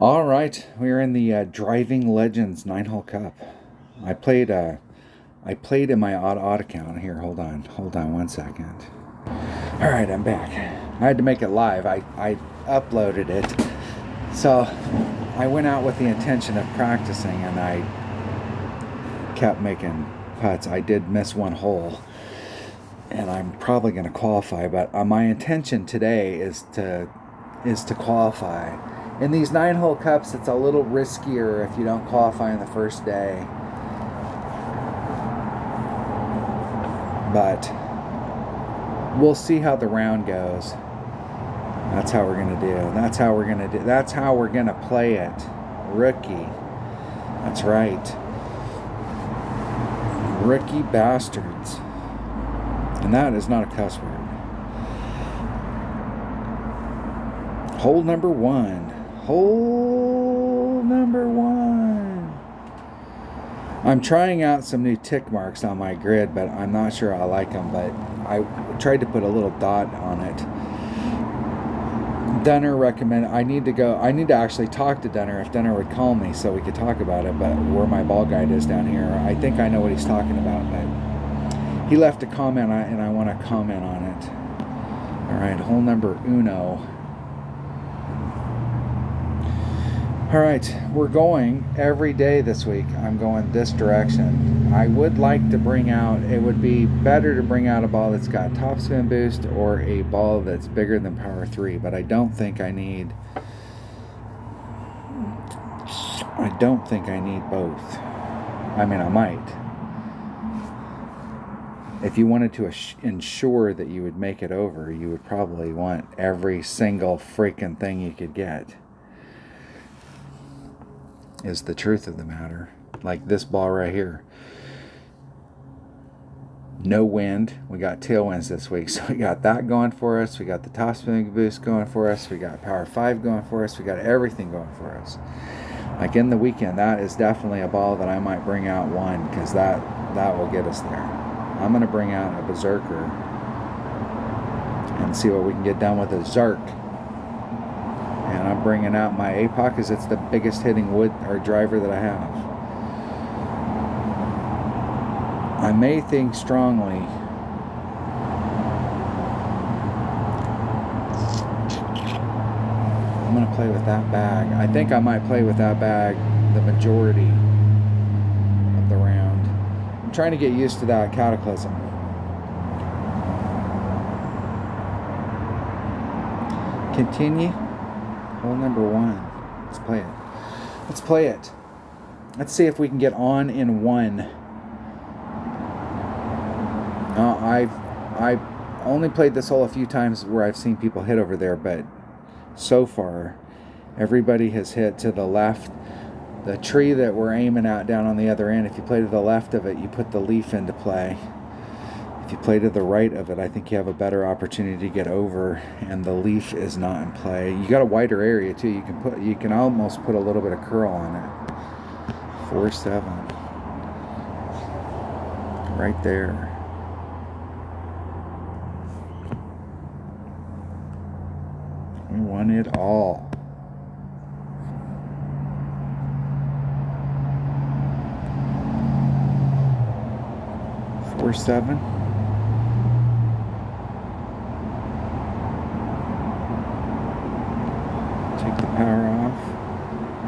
All right, we are in the Driving Legends 9-hole cup. I played in my odd account here. Hold on 1 second. All right, I'm back. I had to make it live. I uploaded it, so I went out with the intention of practicing, and I kept making putts. I did miss one hole, and I'm probably going to qualify. But my intention today is to qualify. In these 9-hole cups, it's a little riskier if you don't qualify on the first day. But we'll see how the round goes. That's how we're going to do. That's how we're going to play it. Rookie. That's right. Rookie bastards. And that is not a cuss word. Hole number one. I'm trying out some new tick marks on my grid, but I'm not sure I like them. But I tried to put a little dot on it. Dunner recommended. I need to actually talk to Dunner if Dunner would call me so we could talk about it. But where my ball guide is down here, I think I know what he's talking about. But he left a comment, and I want to comment on it. All right, hole number uno. All right, we're going every day this week. I'm going this direction. I would like to bring out, it would be better to bring out a ball that's got topspin boost or a ball that's bigger than power 3, but I don't think I need both. I mean, I might. If you wanted to ensure that you would make it over, you would probably want every single freaking thing you could get. Is the truth of the matter. Like this ball right here. No wind. We got tailwinds this week. So we got that going for us. We got the top spin boost going for us. We got power 5 going for us. We got everything going for us. Like in the weekend, that is definitely a ball that I might bring out one, because that will get us there. I'm going to bring out a berserker and see what we can get done with a Zerk. And I'm bringing out my APOC because it's the biggest hitting wood or driver that I have. I may think strongly. I'm going to play with that bag. I think I might play with that bag the majority of the round. I'm trying to get used to that Cataclysm. Continue. Hole number one. Let's play it. Let's see if we can get on in one. I've only played this hole a few times where I've seen people hit over there, but so far everybody has hit to the left. The tree that we're aiming at down on the other end, if you play to the left of it, you put the leaf into play. If you play to the right of it, I think you have a better opportunity to get over, and the leaf is not in play. You got a wider area too. You can almost put a little bit of curl on it. 4-7. Right there. We won it all. Four, 7. Take the power off,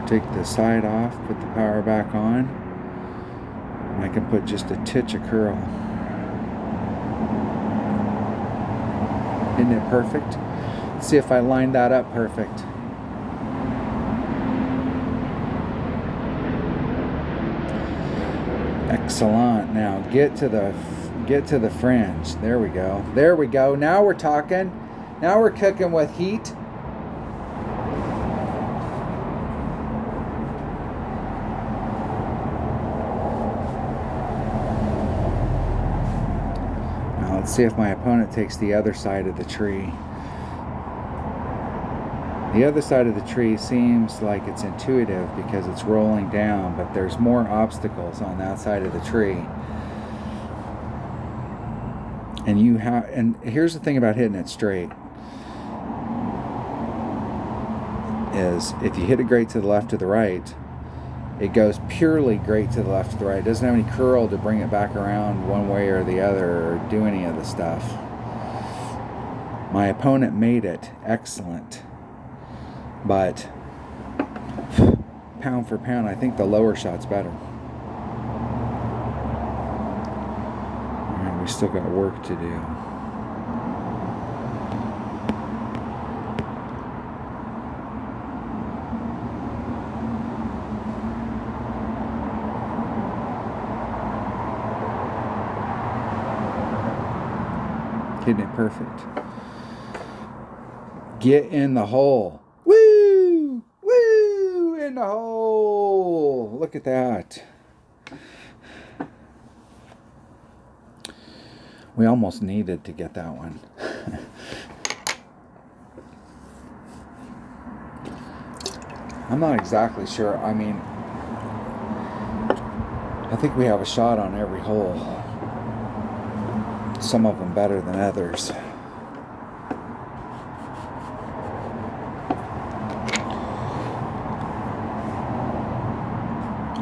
take the side off, put the power back on, and I can put just a titch of curl. Isn't it perfect? Let's see if I line that up perfect. Excellent. Now get to the fringe. There we go. Now we're talking. Now we're cooking with heat. Now let's see if my opponent takes the other side of the tree. The other side of the tree seems like it's intuitive because it's rolling down, but there's more obstacles on that side of the tree. And here's the thing about hitting it straight. is if you hit it great to the left or the right, it goes purely great to the left or the right. It doesn't have any curl to bring it back around one way or the other or do any of the stuff. My opponent made it excellent, but pound for pound, I think the lower shot's better. All right, we still got work to do. Hitting it perfect. Get in the hole. Woo! Woo! In the hole. Look at that. We almost needed to get that one. I'm not exactly sure. I mean, I think we have a shot on every hole. Some of them better than others.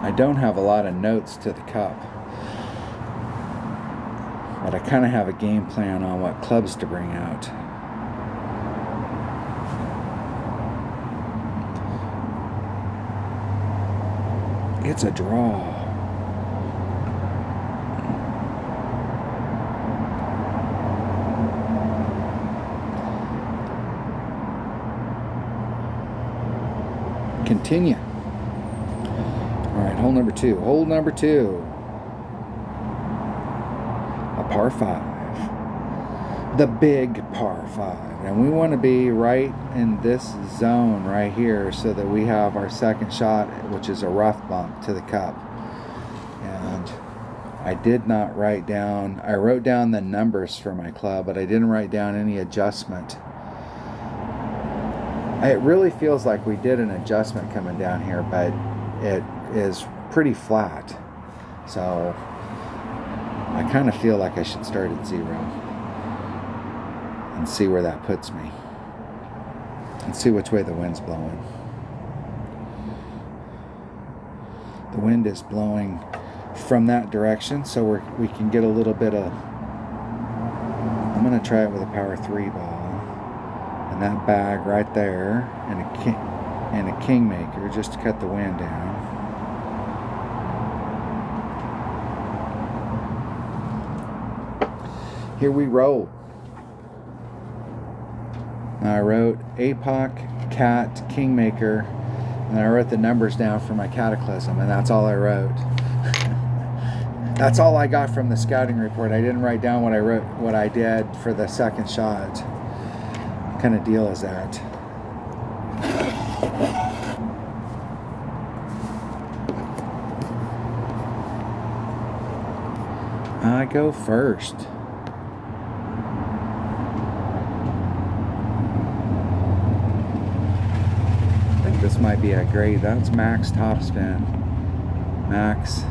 I don't have a lot of notes to the cup, but I kind of have a game plan on what clubs to bring out. It's a draw. Continue. All right, hole number two. Hole number two. A par 5. The big par 5. And we want to be right in this zone right here so that we have our second shot, which is a rough bump to the cup. And I did not write down, I wrote down the numbers for my club, but I didn't write down any adjustment. It really feels like we did an adjustment coming down here, but it is pretty flat. So I kind of feel like I should start at 0 and see where that puts me. And see which way the wind's blowing. The wind is blowing from that direction, so we can get a little bit of... I'm going to try it with a power 3 ball. And that bag right there, and a Kingmaker just to cut the wind down. Here we roll. Now I wrote APOC, Cat, Kingmaker, and I wrote the numbers down for my Cataclysm, and that's all I wrote. That's all I got from the scouting report. I didn't write down what I did for the second shot. What kind of deal is that? I go first. I think this might be a great. That's max topspin. Max.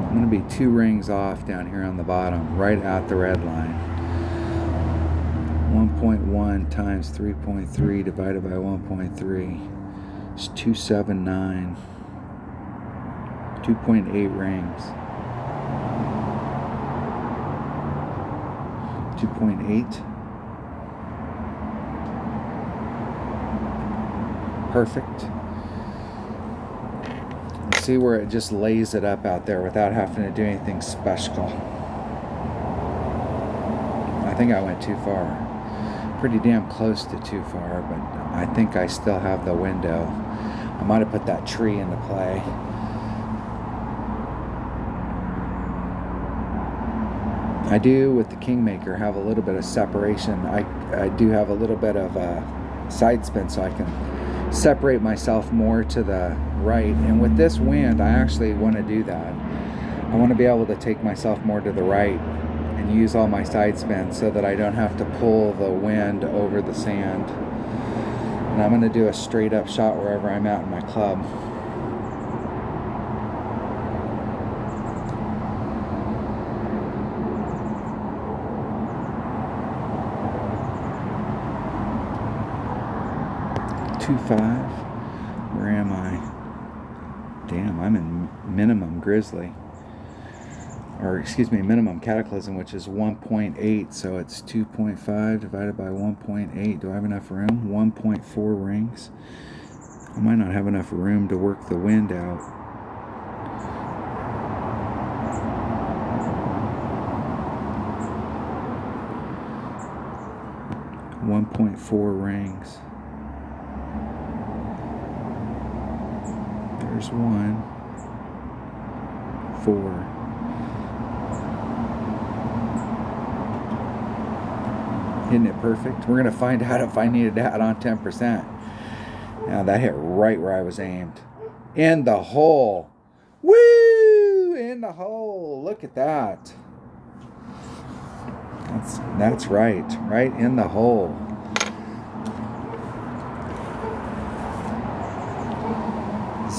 I'm going to be 2 rings off down here on the bottom, right at the red line. 1.1 times 3.3 divided by 1.3 is 279. 2.8 rings. 2.8. Perfect. See where it just lays it up out there without having to do anything special. I think I went too far. Pretty damn close to too far, but I think I still have the window. I might have put that tree into play. I do, with the Kingmaker, have a little bit of separation. I do have a little bit of a side spin, so I can separate myself more to the right. And with this wind, I actually want to do that. I want to be able to take myself more to the right and use all my side spins so that I don't have to pull the wind over the sand. And I'm going to do a straight up shot wherever I'm at in my club. 2.5. Where am I? Damn, I'm in minimum grizzly. Or excuse me, minimum cataclysm, which is 1.8. So it's 2.5 divided by 1.8. Do I have enough room? 1.4 rings. I might not have enough room to work the wind out. .4 rings. There's 1, 4. Isn't it perfect? We're gonna find out if I needed to add on 10%. Now that hit right where I was aimed. In the hole. Woo! In the hole. Look at that. That's right. Right in the hole.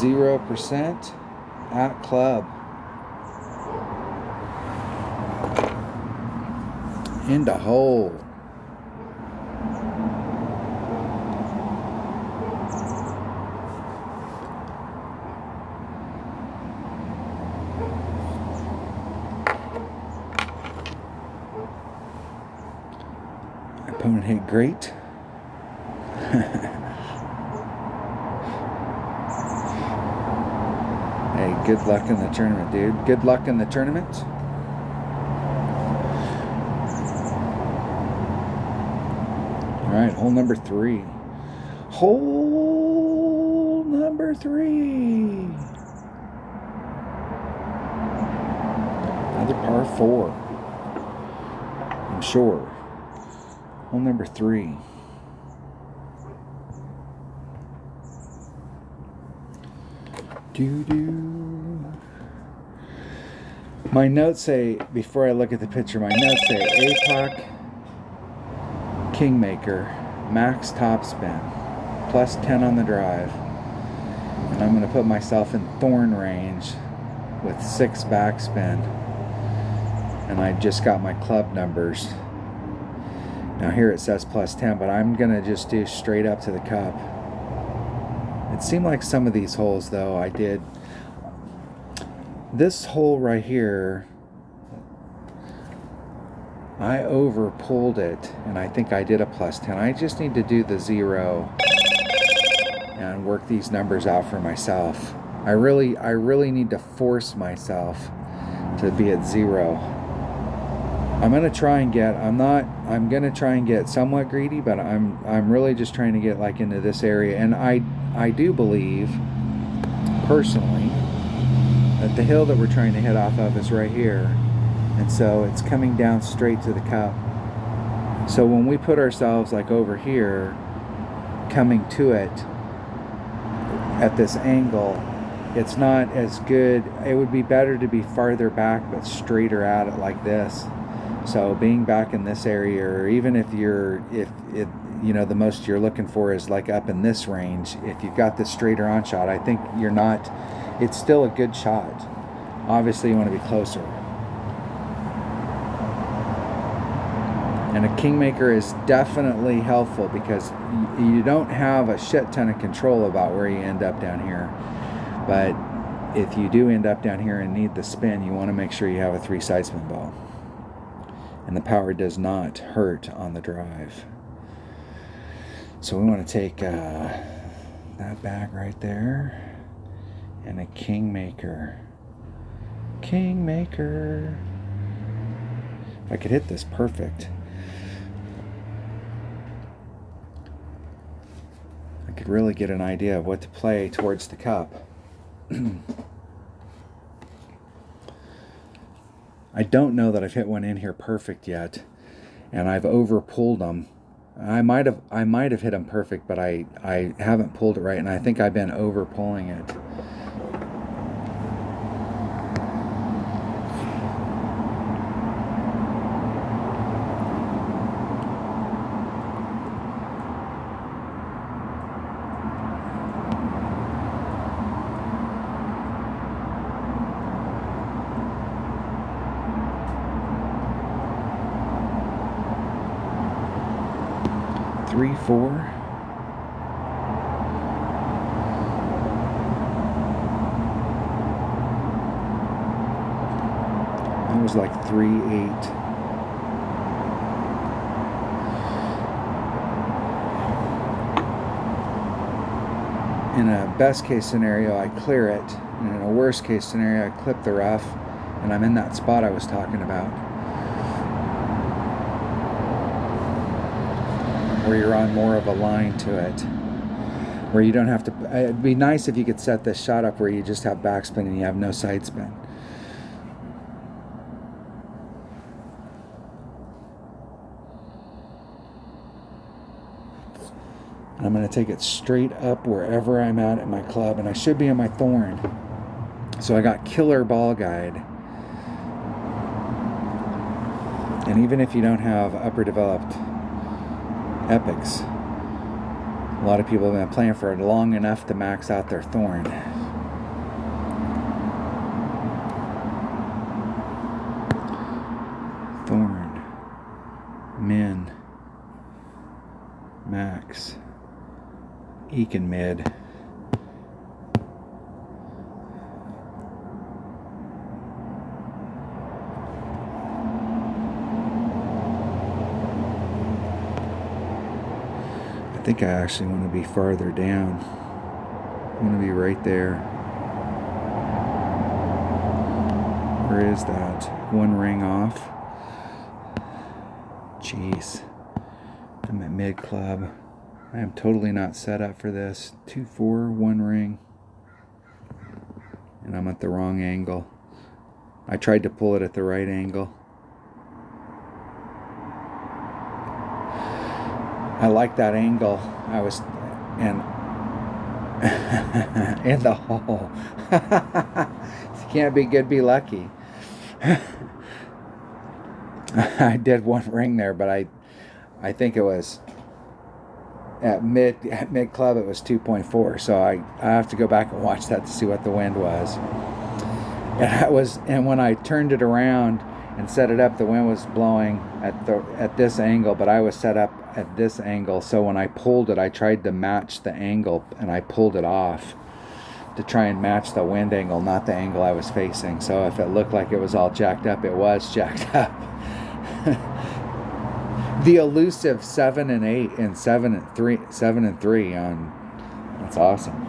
%, at club. In the hole. Opponent hit great. Hey, good luck in the tournament, dude. Good luck in the tournament. All right, hole number 3. Hole number 3. Another par 4. I'm sure. Hole number 3. My notes say, before I look at the picture, my notes say APOC Kingmaker, max topspin, +10 on the drive. And I'm going to put myself in thorn range with 6 backspin. And I just got my club numbers. Now here it says +10, but I'm going to just do straight up to the cup. It seemed like some of these holes, though, I did. This hole right here, I over pulled it, and I think I did a +10. I just need to do the 0 and work these numbers out for myself. I really need to force myself to be at 0. I'm gonna try and get. I'm gonna try and get somewhat greedy, but I'm really just trying to get like into this area, and I do believe personally that the hill that we're trying to hit off of is right here, and so it's coming down straight to the cup. So when we put ourselves like over here, coming to it at this angle, it's not as good. It would be better to be farther back but straighter at it like this. So being back in this area, or even if the most you're looking for is like up in this range, if you've got this straighter on shot, I think it's still a good shot. Obviously you want to be closer. And a Kingmaker is definitely helpful because you don't have a shit ton of control about where you end up down here. But if you do end up down here and need the spin, you want to make sure you have a 3 side spin ball. And the power does not hurt on the drive. So we want to take that bag right there and a Kingmaker. Kingmaker. If I could hit this perfect, I could really get an idea of what to play towards the cup. I don't know that I've hit one in here perfect yet, and I've over pulled them. I might have hit them perfect, but I haven't pulled it right, and I think I've been over pulling it. Three, 4. It was like 3.8. In a best case scenario, I clear it. And in a worst case scenario, I clip the rough, and I'm in that spot I was talking about, where you're on more of a line to it, where you don't have to. It'd be nice if you could set this shot up where you just have backspin and you have no side spin. I'm going to take it straight up wherever I'm at my club, and I should be in my thorn. So I got killer ball guide. And even if you don't have upper developed epics, a lot of people have been playing for it long enough to max out their thorn. Thorn, min, max, econ mid. I think I actually want to be farther down. I want to be right there. Where is that? One ring off. Jeez. I'm at mid club. I am totally not set up for this. 2-4, one ring. And I'm at the wrong angle. I tried to pull it at the right angle. I like that angle. I was in the hole. You can't be good, be lucky. I did one ring there, but I think it was at mid club. It was 2.4. So I have to go back and watch that to see what the wind was. And when I turned it around and set it up, the wind was blowing at this angle, but I was set up at this angle. So when I pulled it, I tried to match the angle, and I pulled it off to try and match the wind angle, not the angle I was facing. So if it looked like it was all jacked up, it was jacked up. The elusive 7 and 8 and 7 and 3 on. That's awesome.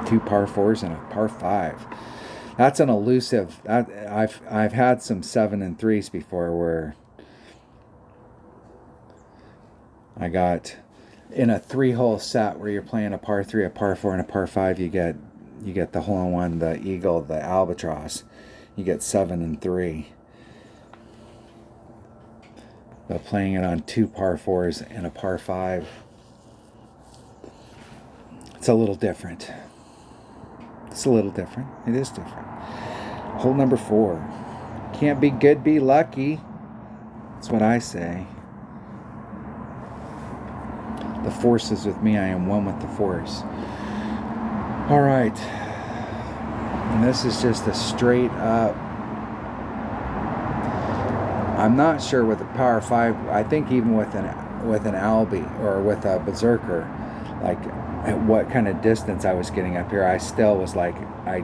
2 par 4s and a par 5. That's an elusive. I've had some 7 and 3s before where I got in a 3-hole set where you're playing a par 3, a par 4, and a par 5. You get the hole-in-one, the eagle, the albatross. You get 7 and 3. But playing it on 2 par 4s and a par 5, it's a little different. It's a little different. It is different. Hole number 4. Can't be good, be lucky. That's what I say. The force is with me. I am one with the force. All right. And this is just a straight up. I'm not sure with a power 5. I think even with an Albie or with a Berserker, like at what kind of distance I was getting up here, I still was like, I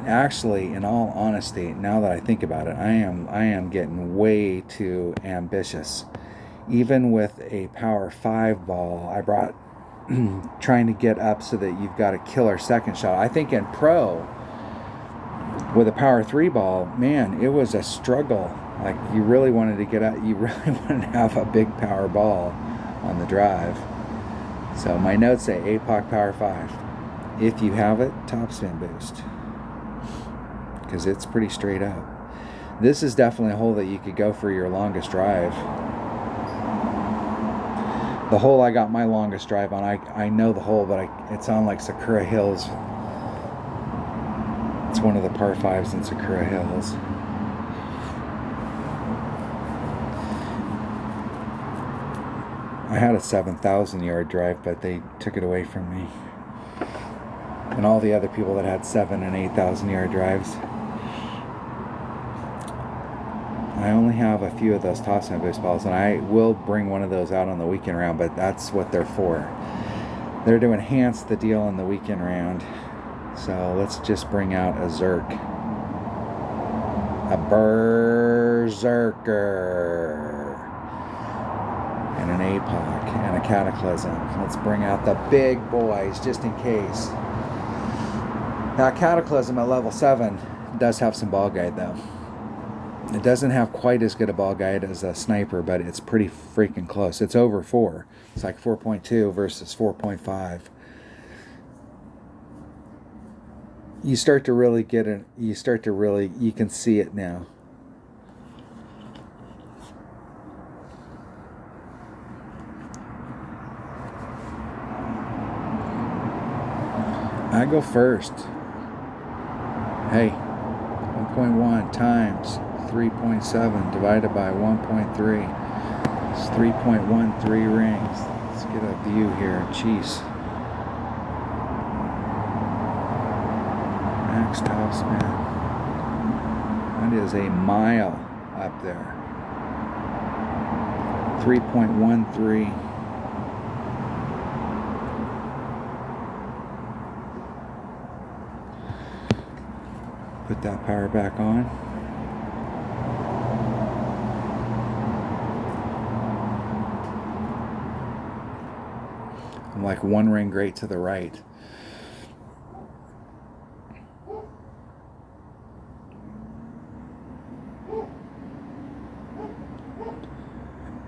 actually, in all honesty, now that I think about it, I am getting way too ambitious. Even with a power 5 ball, I brought trying to get up so that you've got a killer second shot. I think in pro, with a power 3 ball, man, it was a struggle. Like you really wanted to get out, you really wanted to have a big power ball on the drive. So my notes say APOC power 5. If you have it, topspin boost, because it's pretty straight up. This is definitely a hole that you could go for your longest drive. The hole I got my longest drive on, I know the hole, but it's on like Sakura Hills. It's one of the par 5s in Sakura Hills. I had a 7,000 yard drive, but they took it away from me. And all the other people that had 7,000 and 8,000 yard drives. I only have a few of those topspin boost balls, and I will bring one of those out on the weekend round, but that's what they're for. They're to enhance the deal on the weekend round. So let's just bring out a Zerk. A Berserker. And an APOC. And a Cataclysm. Let's bring out the big boys just in case. Now, Cataclysm at level 7 does have some ball guide, though. It doesn't have quite as good a ball guide as a sniper, but it's pretty freaking close. It's over 4. It's like 4.2 versus 4.5. You start to really get it. You can see it now. I go first. Hey, 1.1 times 3.7 divided by 1.3. It's 3.13 rings. Let's get a view here. Jeez. Max topspan. That is a mile up there. 3.13. Put that power back on. I'm like one ring great to the right.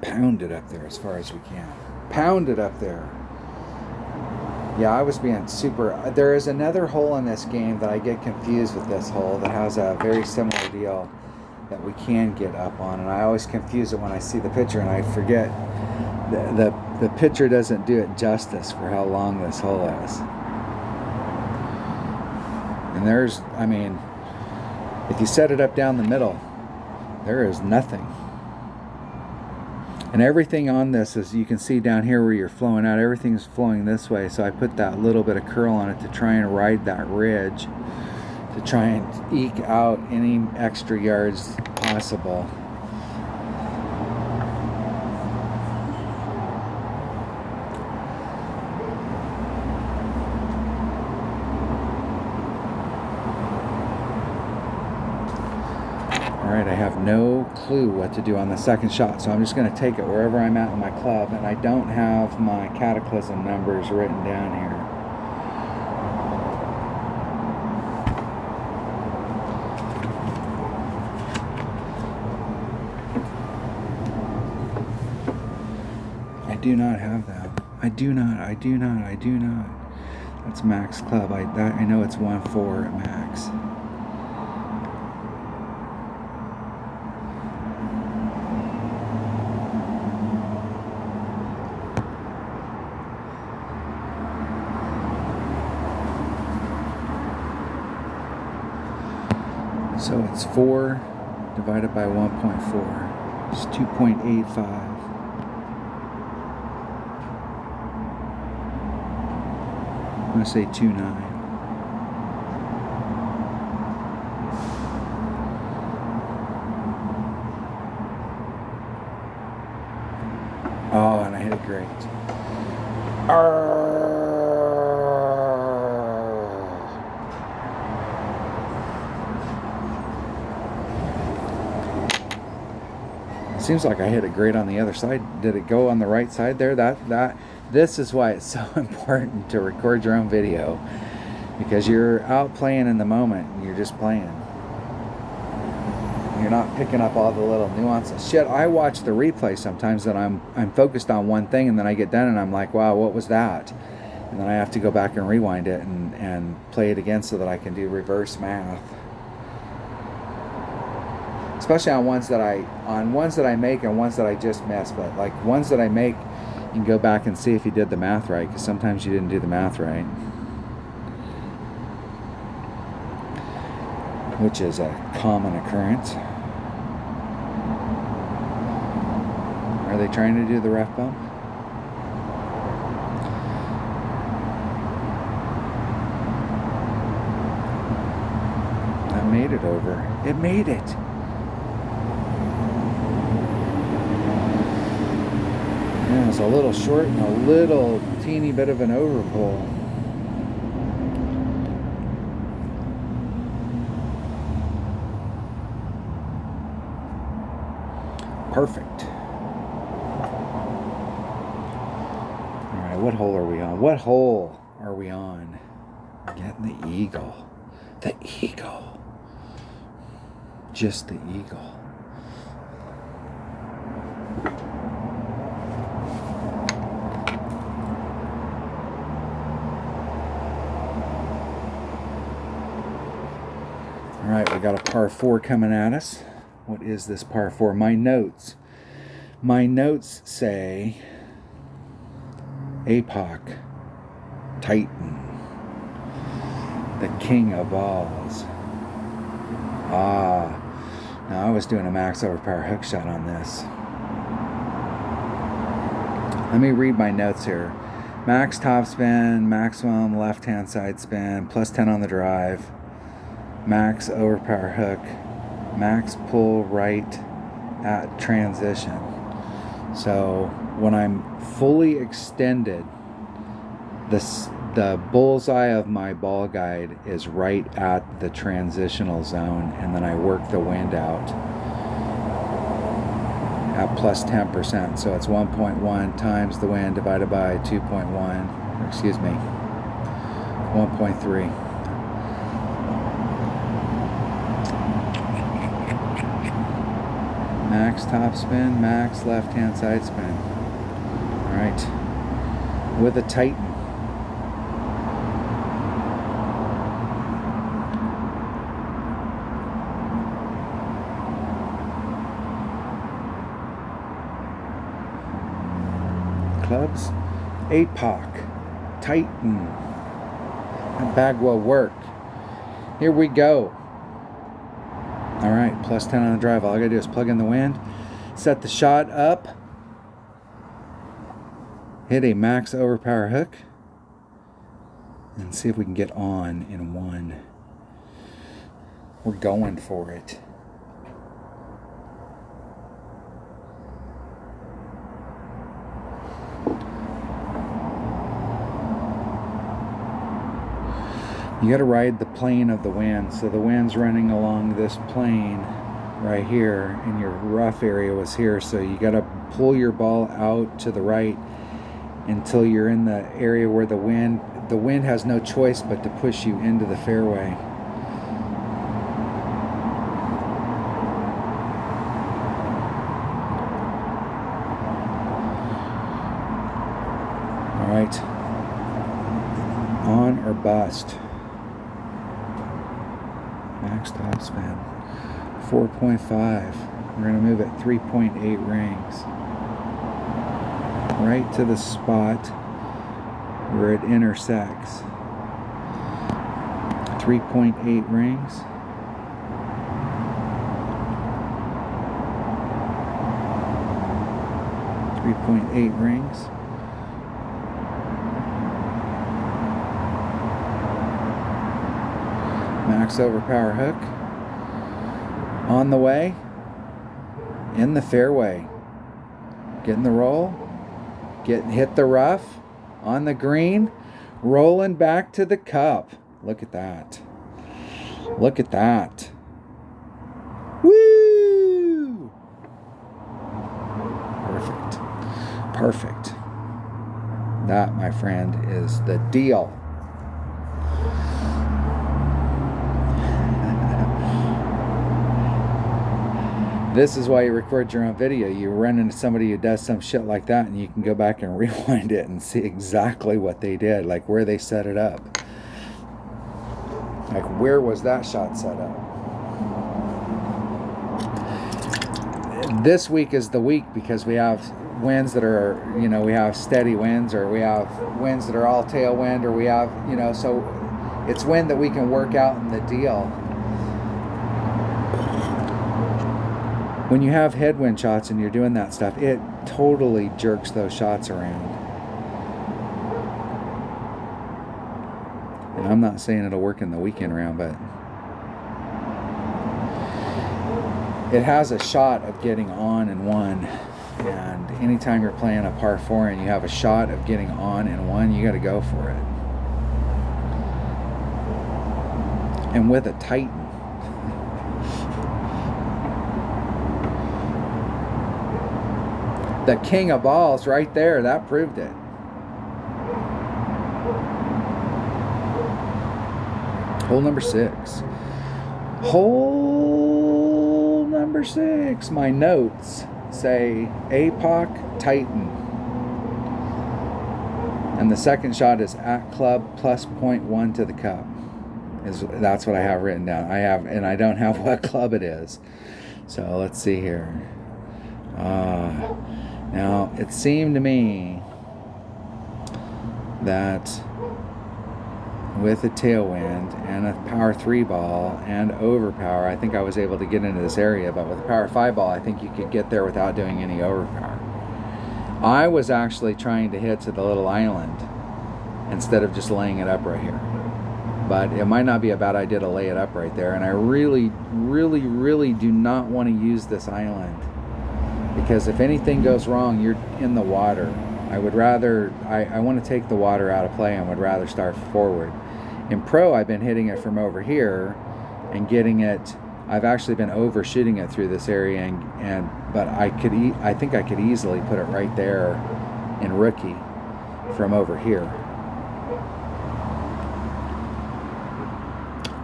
Pound it up there as far as we can. Pound it up there. Yeah, I was being super... There is another hole in this game that I get confused with this hole that has a very similar deal that we can get up on, and I always confuse it when I see the picture, and I forget the picture doesn't do it justice for how long this hole is. And there's, I mean, if you set it up down the middle, there is nothing. And everything on this, as you can see down here where you're flowing out, everything's flowing this way. So I put that little bit of curl on it to try and ride that ridge, to try and eke out any extra yards possible. Alright, I have no clue what to do on the second shot, so I'm just going to take it wherever I'm at in my club, and I don't have my Cataclysm numbers written down here. I do not have that. I do not. That's max club. I know it's 1.4 at max. So it's 4 divided by 1.4. It's 2.85. I'm going to say 2.9. Oh, and I hit it great. Seems like I hit it great on the other side. Did it go on the right side there? This is why it's so important to record your own video, because you're out playing in the moment and you're just playing. You're not picking up all the little nuances. Shit, I watch the replay sometimes that I'm focused on one thing, and then I get done and I'm like, wow, what was that? And then I have to go back and rewind it and play it again so that I can do reverse math. Especially on ones that I make and ones that I just miss. But like ones that I make, you can go back and see if you did the math right, because sometimes you didn't do the math right, which is a common occurrence. Are they trying to do the ref bump? That made it over. It made it. Yeah, it's a little short and a little teeny bit of an overpull. Perfect. All right, what hole are we on? What hole are we on? Getting the eagle. The eagle. Just the eagle. All right, we got a par 4 coming at us. What is this par 4? My notes say APOC Titan, the king of balls. Now I was doing a max over power hook shot on this. Let me read my notes here. Max top spin, maximum left hand side spin, plus 10 on the drive. Max over power hook, max pull right at transition. So when I'm fully extended, the bullseye of my ball guide is right at the transitional zone, and then I work the wind out at plus 10%. So it's 1.1 times the wind divided by 2.1, or excuse me, 1.3. Max top spin, max left hand side spin. All right, with a Titan. Clubs, APOC Titan. That bag will work. Here we go. All right, plus 10 on the drive. All I gotta do is plug in the wind, set the shot up, hit a max over power hook, and see if we can get on in one. We're going for it. You got to ride the plane of the wind. So the wind's running along this plane right here, and your rough area was here. So you got to pull your ball out to the right until you're in the area where the wind has no choice but to push you into the fairway. All right. On or bust. Max top spin 4.5. We're going to move at 3.8 rings right to the spot where it intersects. 3.8 rings. .8 rings. Max over power hook. On the way. In the fairway. Getting the roll. Hit the rough. On the green. Rolling back to the cup. Look at that. Look at that. Woo! Perfect. Perfect. That, my friend, is the deal. This is why you record your own video. You run into somebody who does some shit like that, and you can go back and rewind it and see exactly what they did, like where they set it up. Like, where was that shot set up? This week is the week because we have winds that are, we have steady winds, or we have winds that are all tailwind, or we have, so it's wind that we can work out in the deal. When you have headwind shots and you're doing that stuff, it totally jerks those shots around. And I'm not saying it'll work in the weekend round, but it has a shot of getting on in one. And anytime you're playing a par 4 and you have a shot of getting on in one, you got to go for it. And with a Titan. The king of balls right there. That proved it. Hole number 6. Hole number 6. My notes say APOC Titan. And the second shot is at club plus 0.1 to the cup. That's what I have written down. And I don't have what club it is. So let's see here. Now, it seemed to me that with a tailwind and a power 3 ball and overpower, I think I was able to get into this area. But with a power 5 ball, I think you could get there without doing any overpower. I was actually trying to hit to the little island instead of just laying it up right here. But it might not be a bad idea to lay it up right there. And I really, really, really do not want to use this island, because if anything goes wrong, you're in the water. I would rather, I want to take the water out of play and would rather start forward. In pro, I've been hitting it from over here and getting it. I've actually been overshooting it through this area, but I think I could easily put it right there in rookie from over here.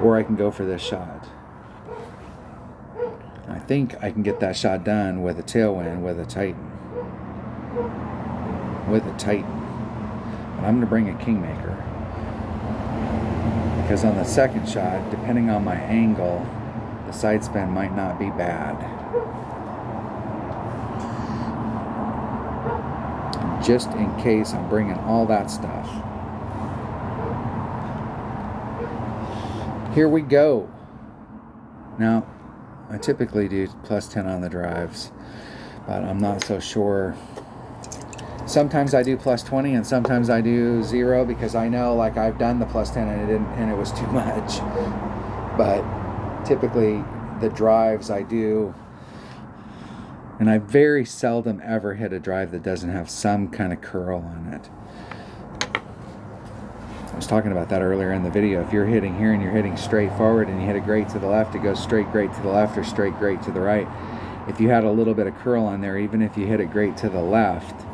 Or I can go for this shot. I think I can get that shot done with a tailwind with a Titan. But I'm going to bring a Kingmaker, because on the second shot, depending on my angle, the side spin might not be bad. Just in case I'm bringing all that stuff. Here we go. Now, I typically do plus 10 on the drives, but I'm not so sure. Sometimes I do plus 20 and sometimes I do 0, because I know, like, I've done the plus 10 and it was too much. But typically the drives I do, and I very seldom ever hit a drive that doesn't have some kind of curl on it. I was talking about that earlier in the video. If you're hitting here and you're hitting straight forward and you hit a great to the left, it goes straight great to the left or straight great to the right. If you had a little bit of curl on there, even if you hit it great to the left,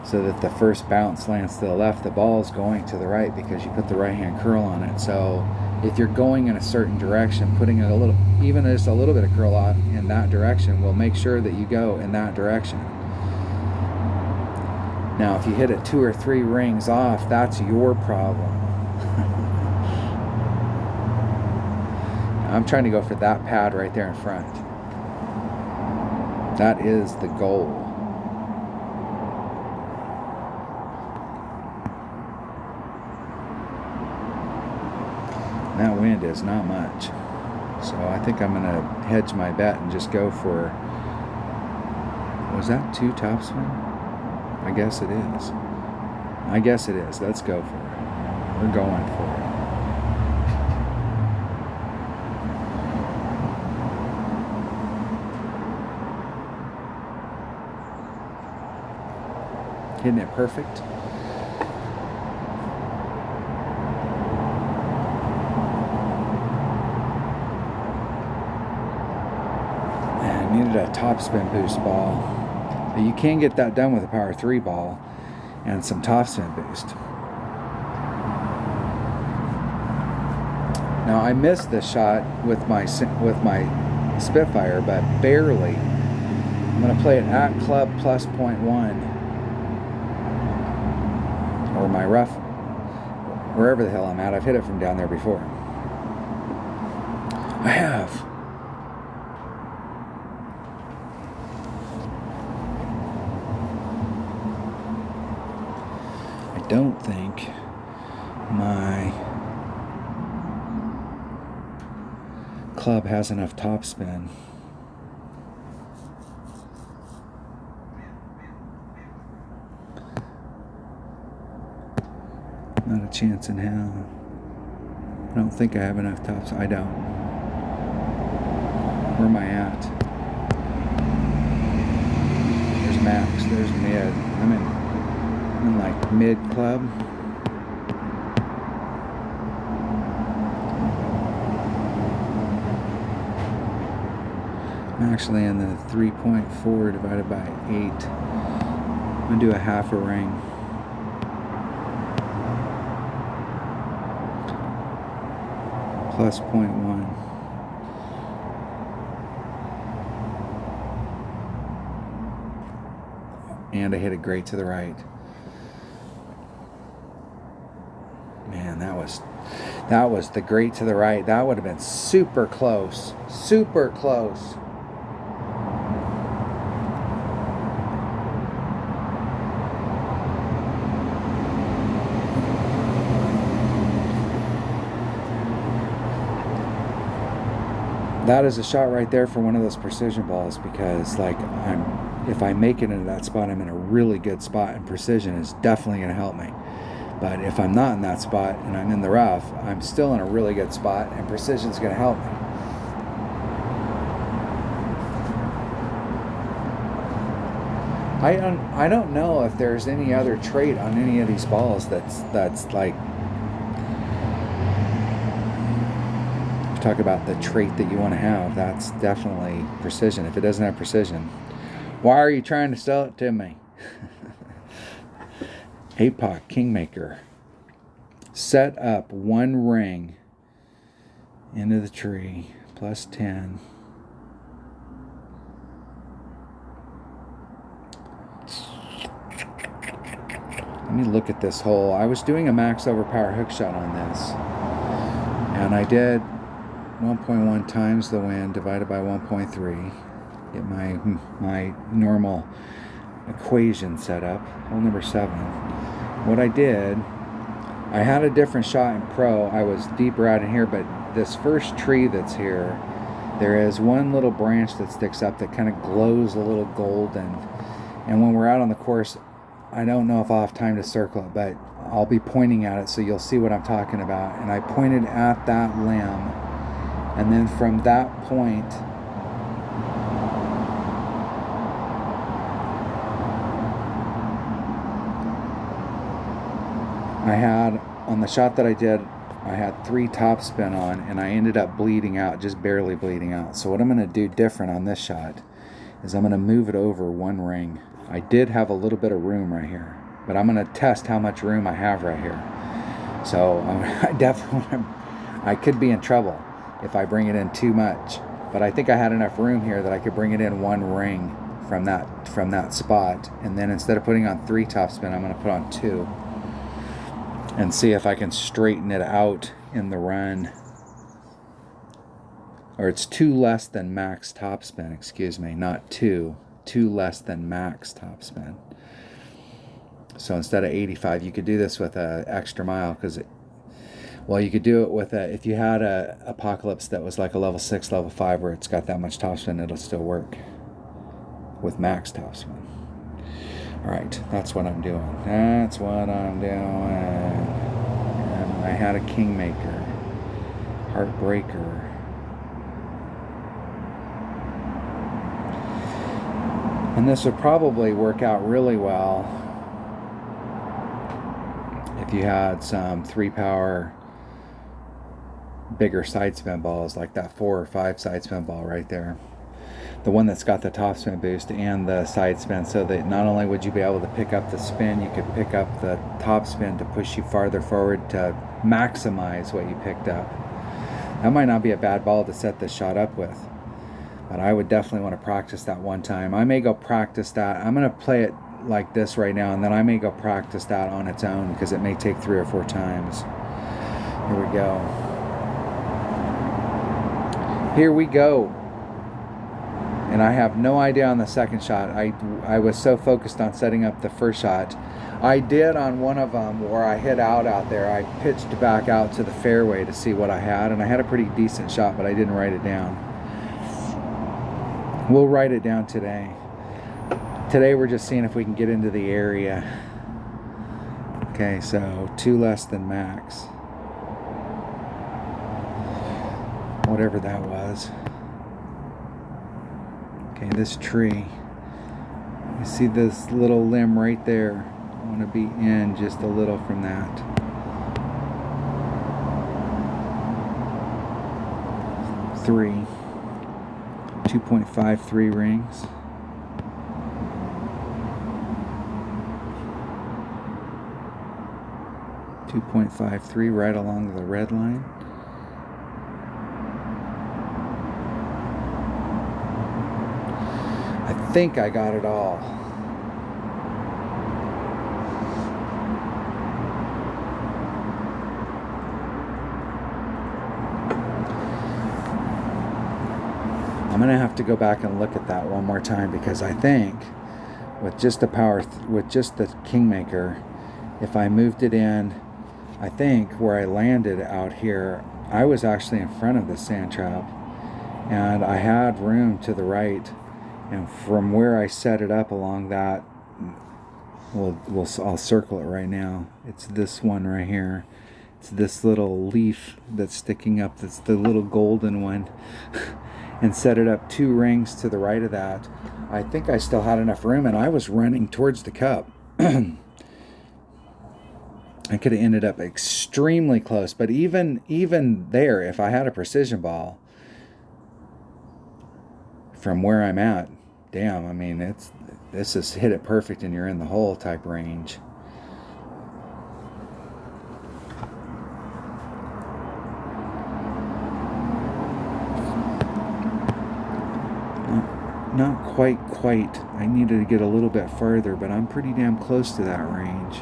so that the first bounce lands to the left, the ball is going to the right because you put the right hand curl on it. So if you're going in a certain direction, putting a little, even just a little bit of curl out in that direction will make sure that you go in that direction. Now, if you hit it 2 or 3 rings off, that's your problem. I'm trying to go for that pad right there in front. That is the goal. That wind is not much. So I think I'm going to hedge my bet and just go for, was that 2 topspin? I guess it is. Let's go for it. We're going for it. Hitting it perfect. Needed a topspin boost ball. But you can get that done with a power 3 ball and some topspin boost. Now, I missed this shot with my Spitfire, but barely. I'm going to play it at club plus 0.1, or my rough, wherever the hell I'm at. I've hit it from down there before. I have. I don't think my club has enough topspin. Not a chance in hell. I don't think I have enough topspin. I don't. Where am I at? There's max. There's mid. I'm in like mid club. I'm actually in the 3.4 divided by 8. I'm going to do a half a ring. Plus 0.1. And I hit it great to the right. Man, that was the great to the right. That would have been super close. Super close. That is a shot right there for one of those precision balls, because like if I make it into that spot, I'm in a really good spot, and precision is definitely going to help me. But if I'm not in that spot and I'm in the rough, I'm still in a really good spot, and precision is going to help me. I don't know if there's any other trait on any of these balls that's like, talk about the trait that you want to have, that's definitely precision. If it doesn't have precision, why are you trying to sell it to me? APOC Kingmaker. Set up one ring into the tree, plus 10. Let me look at this hole. I was doing a max overpower hook shot on this, and I did 1.1 times the wind divided by 1.3. Get my normal equation set up. Hole number 7. What I did, I had a different shot in pro. I was deeper out in here, but this first tree that's here, there is one little branch that sticks up that kind of glows a little golden. And when we're out on the course, I don't know if I'll have time to circle it, but I'll be pointing at it so you'll see what I'm talking about. And I pointed at that limb. And then from that point, I had, on the shot that I did, I had 3 topspin on, and I ended up bleeding out, just barely bleeding out. So what I'm going to do different on this shot is I'm going to move it over one ring. I did have a little bit of room right here, but I'm going to test how much room I have right here. So I definitely, I could be in trouble if I bring it in too much, but I think I had enough room here that I could bring it in one ring from that spot, and then instead of putting on 3 topspin, I'm going to put on 2 and see if I can straighten it out in the run. Or it's 2 less than max topspin, excuse me, not 2 less than max topspin. So instead of 85, you could do this with a extra mile, because well, you could do it with if you had a Apocalypse that was like a level 6, level 5, where it's got that much topspin, it'll still work with max topspin. All right, that's what I'm doing. That's what I'm doing. And I had a Kingmaker, Heartbreaker. And this would probably work out really well if you had some 3-power bigger side spin balls, like that 4 or 5 side spin ball right there, the one that's got the top spin boost and the side spin, so that not only would you be able to pick up the spin, you could pick up the top spin to push you farther forward to maximize what you picked up. That might not be a bad ball to set this shot up with, but I would definitely want to practice that one time. I may go practice that. I'm going to play it like this right now, and then I may go practice that on its own, because it may take 3 or 4 times. Here we go. Here we go. And I have no idea on the second shot. I was so focused on setting up the first shot. I did on one of them where I hit out there. I pitched back out to the fairway to see what I had, and I had a pretty decent shot, but I didn't write it down. We'll write it down today. Today we're just seeing if we can get into the area. Okay, so 2 less than max. Whatever that was. Okay, this tree. You see this little limb right there? I want to be in just a little from that. Three. 2.53 rings. .53 right along the red line. I think I got it all. I'm gonna have to go back and look at that one more time, because I think with just the with just the Kingmaker, if I moved it in, I think where I landed out here, I was actually in front of the sand trap, and I had room to the right, and from where I set it up along that, I'll circle it right now. It's this one right here. It's this little leaf that's sticking up. That's the little golden one. And set it up 2 rings to the right of that. I think I still had enough room, and I was running towards the cup. I could have ended up extremely close, but even there, if I had a precision ball from where I'm at, damn, I mean, this is hit it perfect and you're in the hole type range. Not quite. I needed to get a little bit further, but I'm pretty damn close to that range.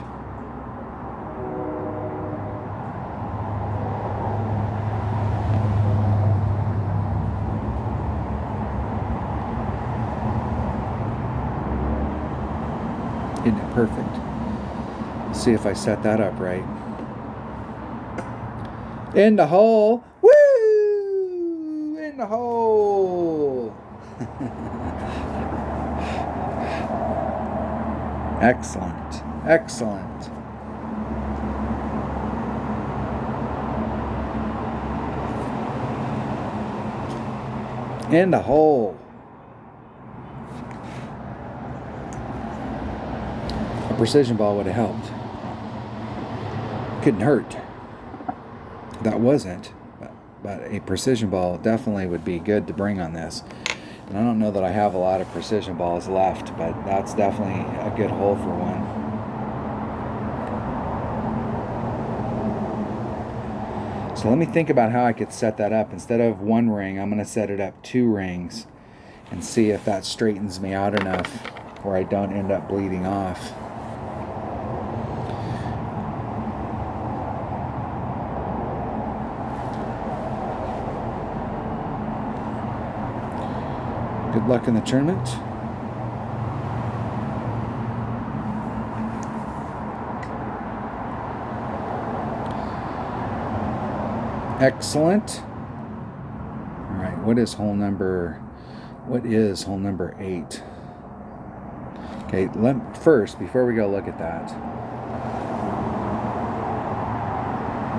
Isn't it perfect? Let's see if I set that up right. In the hole! Woo! In the hole! Excellent. Excellent. In the hole. A precision ball would have helped. Couldn't hurt. That wasn't. But a precision ball definitely would be good to bring on this. And I don't know that I have a lot of precision balls left, but that's definitely a good hole for one. So let me think about how I could set that up. Instead of 1 ring, I'm going to set it up 2 rings and see if that straightens me out enough where I don't end up bleeding off. Good luck in the tournament. Excellent. All right, what is hole number 8? Okay, first, before we go look at that,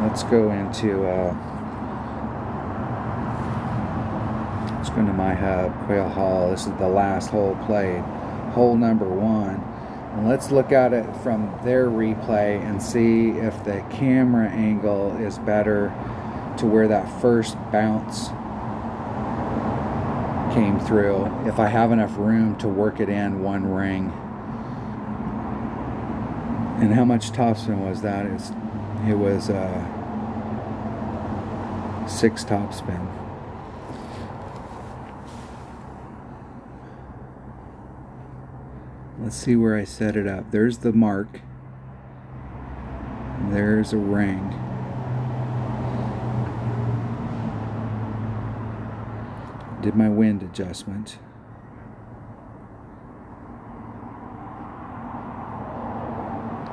let's go into let's go into my hub, Quail Hall. This is the last hole played, hole number 1. And let's look at it from their replay and see if the camera angle is better to where that first bounce came through. If I have enough room to work it in 1 ring. And how much topspin was that? It was 6 topspin. Let's see where I set it up. There's the mark. There's a ring. Did my wind adjustment.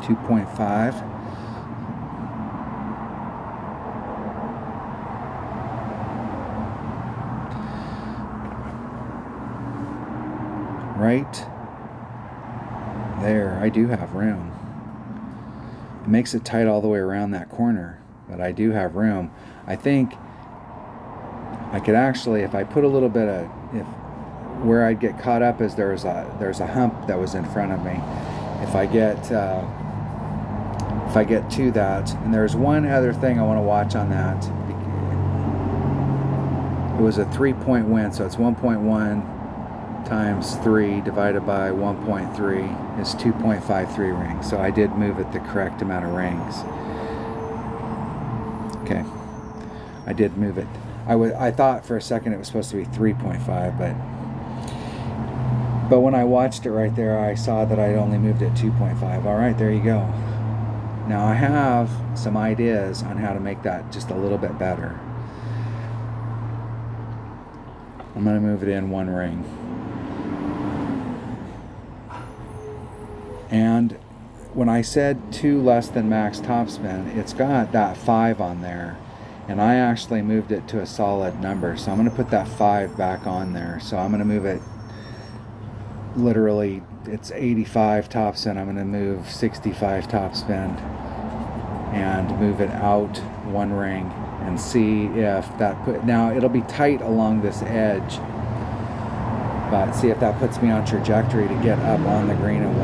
.5. Right there, I do have room. It makes it tight all the way around that corner, but I do have room. I think I could actually, if I put a little bit of, where I'd get caught up is there's a hump that was in front of me. If I get to that, and there's one other thing I want to watch on that. It was a 3-point win, so it's 1.1 times 3 divided by 1.3 is 2.53 rings. So I did move it the correct amount of rings. Okay, I did move it. I thought for a second it was supposed to be 3.5, but when I watched it right there, I saw that I'd only moved it 2.5. All right, there you go. Now I have some ideas on how to make that just a little bit better. I'm going to move it in 1 ring. And when I said 2 less than max topspin, it's got that 5 on there. And I actually moved it to a solid number. So I'm going to put that 5 back on there. So I'm going to move it, literally, it's 85 topspin. I'm going to move 65 topspin and move it out 1 ring and see if that now it'll be tight along this edge, but see if that puts me on trajectory to get up on the green at 1.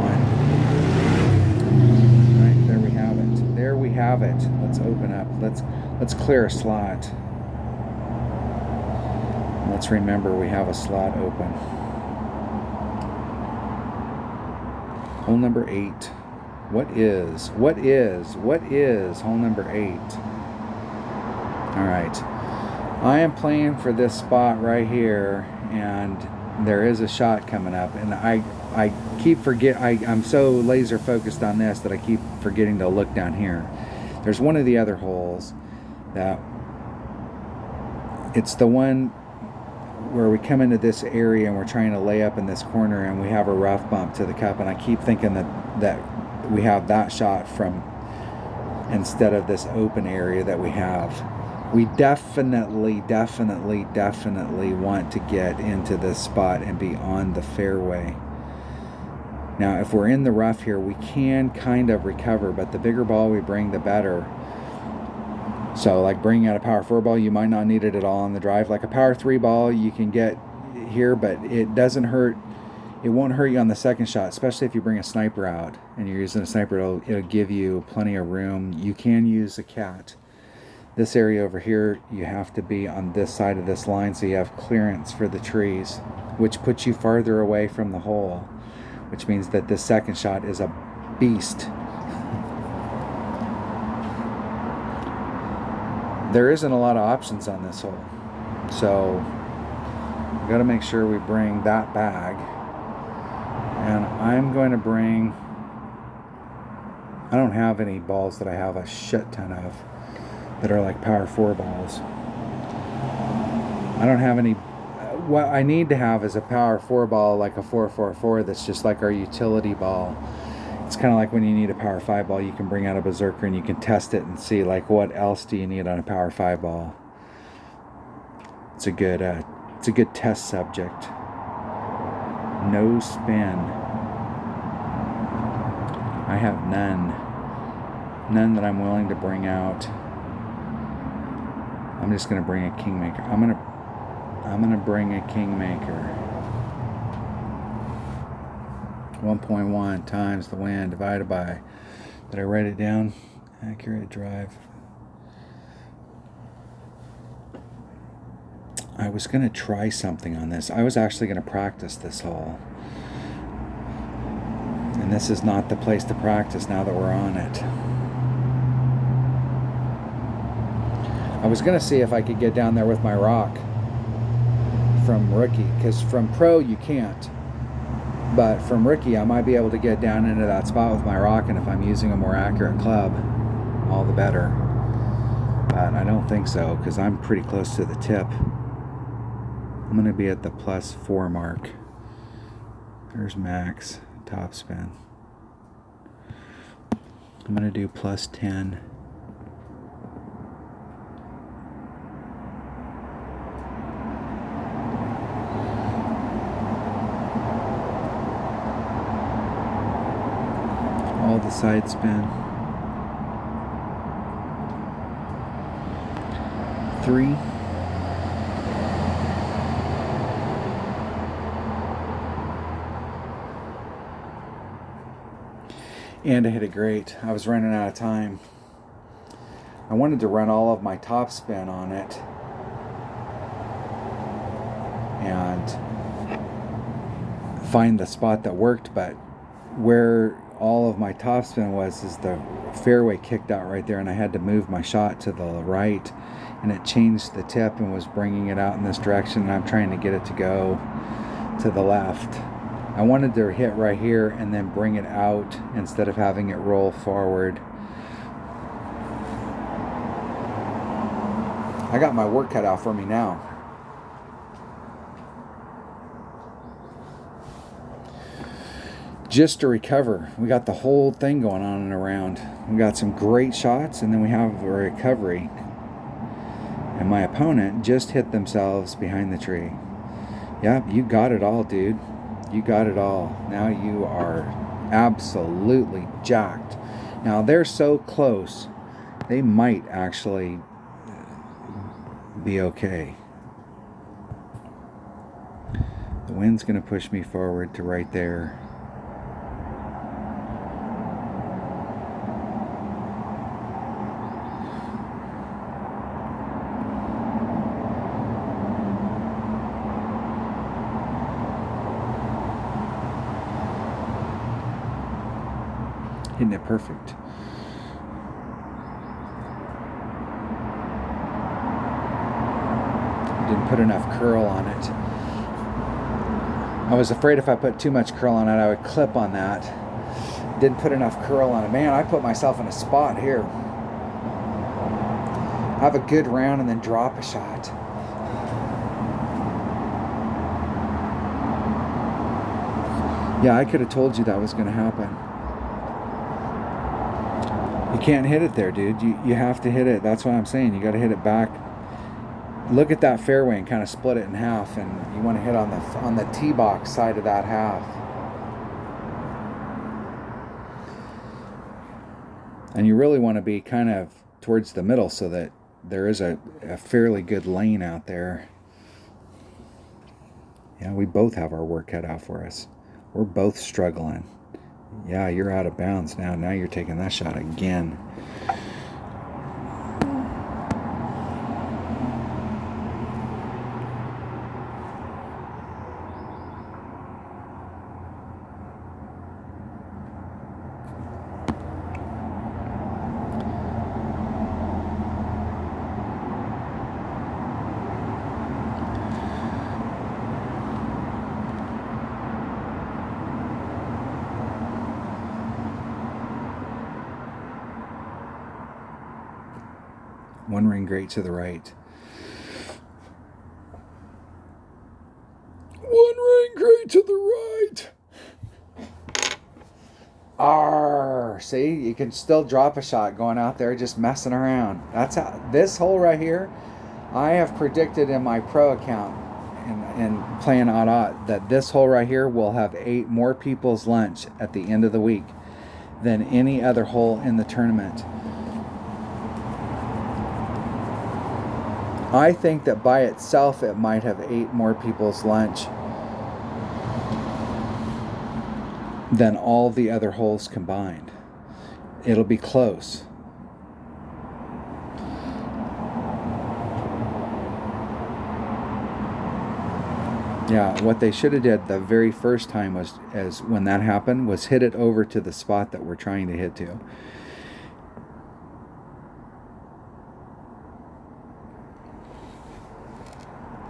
Right, there we have it. There we have it. Let's open up. Let's clear a slot. Let's remember we have a slot open. Hole number 8. What is hole number 8? All right. I am playing for this spot right here, and there is a shot coming up, and I keep I'm so laser focused on this that I keep forgetting to look down here. There's one of the other holes that it's the one where we come into this area and we're trying to lay up in this corner and we have a rough bump to the cup, and I keep thinking that we have that shot from instead of this open area that we have. We definitely want to get into this spot and be on the fairway. Now, if we're in the rough here, we can kind of recover, but the bigger ball we bring, the better. So, like bringing out a power 4 ball, you might not need it at all on the drive. Like a power 3 ball, you can get here, but it doesn't hurt. It won't hurt you on the second shot, especially if you bring a sniper out and you're using a sniper. It'll give you plenty of room. You can use a cat. This area over here, you have to be on this side of this line so you have clearance for the trees, which puts you farther away from the hole, which means that this second shot is a beast. There isn't a lot of options on this hole, so we got to make sure we bring that bag. And I'm going to bring, I don't have any balls that I have a shit ton of that are like power 4 balls. I don't have any. What I need to have is a power 4 ball, like a 444, that's just like our utility ball. It's kind of like when you need a power 5 ball, you can bring out a Berserker and you can test it and see like what else do you need on a power 5 ball. It's a good test subject. No spin. I have none that I'm willing to bring out. I'm just gonna bring a Kingmaker. I'm gonna bring a Kingmaker. 1.1 times the wind divided by, did I write it down? Accurate drive. I was gonna try something on this. I was actually gonna practice this hole. And this is not the place to practice now that we're on it. I was gonna see if I could get down there with my rock from rookie, because from pro you can't. But from rookie, I might be able to get down into that spot with my rock, and if I'm using a more accurate club, all the better. But I don't think so, because I'm pretty close to the tip. I'm going to be at the +4 mark. There's max topspin. I'm going to do +10. All the side spin. 3. And I hit it great. I was running out of time. I wanted to run all of my top spin on it. and find the spot that worked. But where all of my topspin was is the fairway kicked out right there, and I had to move my shot to the right, and it changed the tip and was bringing it out in this direction, and I'm trying to get it to go to the left. I wanted to hit right here and then bring it out instead of having it roll forward. I got my work cut out for me now. Just to recover, we got the whole thing going on and around. We got some great shots, and then we have a recovery. And my opponent just hit themselves behind the tree. Yep, you got it all, dude. You got it all. Now you are absolutely jacked. Now they're so close, they might actually be okay. The wind's going to push me forward to right there. Hitting it perfect. Didn't put enough curl on it. I was afraid if I put too much curl on it, I would clip on that. Didn't put enough curl on it. Man, I put myself in a spot here. Have a good round and then drop a shot. Yeah, I could have told you that was going to happen. You can't hit it there, dude. You have to hit it. That's what I'm saying. You got to hit it back. Look at that fairway and kind of split it in half, and you want to hit on the tee box side of that half. And you really want to be kind of towards the middle so that there is a fairly good lane out there. Yeah, we both have our work cut out for us. We're both struggling. Yeah, you're out of bounds now. Now you're taking that shot again. One ring great to the right. One ring great to the right. Arr, see, you can still drop a shot going out there just messing around. That's how this hole right here, I have predicted in my pro account and playing odd that this hole right here will have 8 more people's lunch at the end of the week than any other hole in the tournament. I think that by itself it might have 8 more people's lunch than all the other holes combined. It'll be close. Yeah, what they should have did the very first time was, as when that happened, was hit it over to the spot that we're trying to hit to.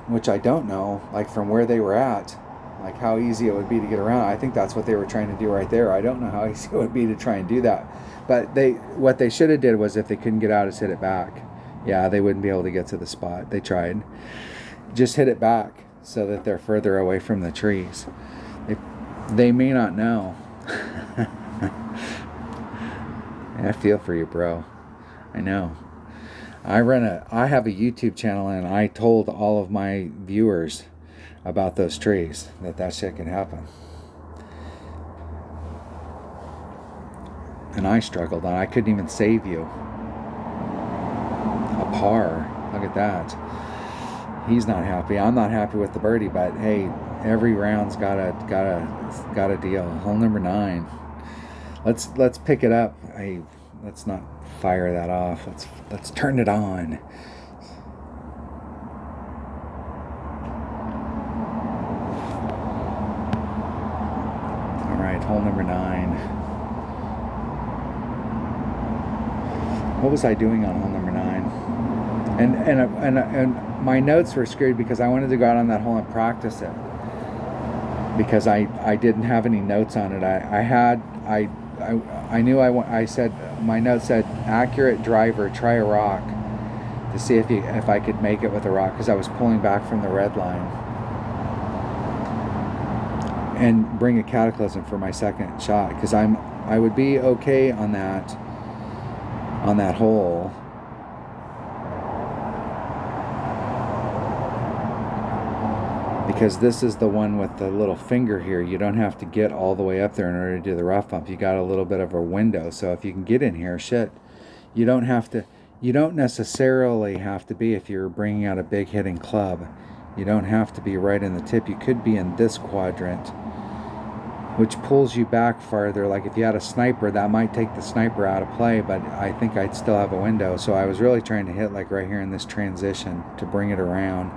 Which I don't know, like from where they were at, like how easy it would be to get around. I think that's what they were trying to do right there. I don't know how easy it would be to try and do that. But what they should have did was, if they couldn't get out, is hit it back. Yeah, they wouldn't be able to get to the spot. They tried. Just hit it back so that they're further away from the trees. They may not know. I feel for you, bro. I know. I have a YouTube channel, and I told all of my viewers about those trees, that shit can happen. And I struggled, and I couldn't even save you. A par. Look at that. He's not happy. I'm not happy with the birdie, but hey, every round's got a deal. Hole number 9. Let's pick it up. Let's not fire that off. Let's turn it on. What was I doing on hole number 9? And my notes were screwed because I wanted to go out on that hole and practice it, because I didn't have any notes on it. I said my note said accurate driver, try a rock to see if I could make it with a rock, because I was pulling back from the red line, and bring a cataclysm for my second shot, because I would be okay on that hole. Because this is the one with the little finger here. You don't have to get all the way up there in order to do the rough bump. You got a little bit of a window. So if you can get in here, shit, you don't necessarily have to be, if you're bringing out a big hitting club, you don't have to be right in the tip. You could be in this quadrant, which pulls you back farther. Like if you had a sniper, that might take the sniper out of play, but I think I'd still have a window. So I was really trying to hit like right here in this transition to bring it around.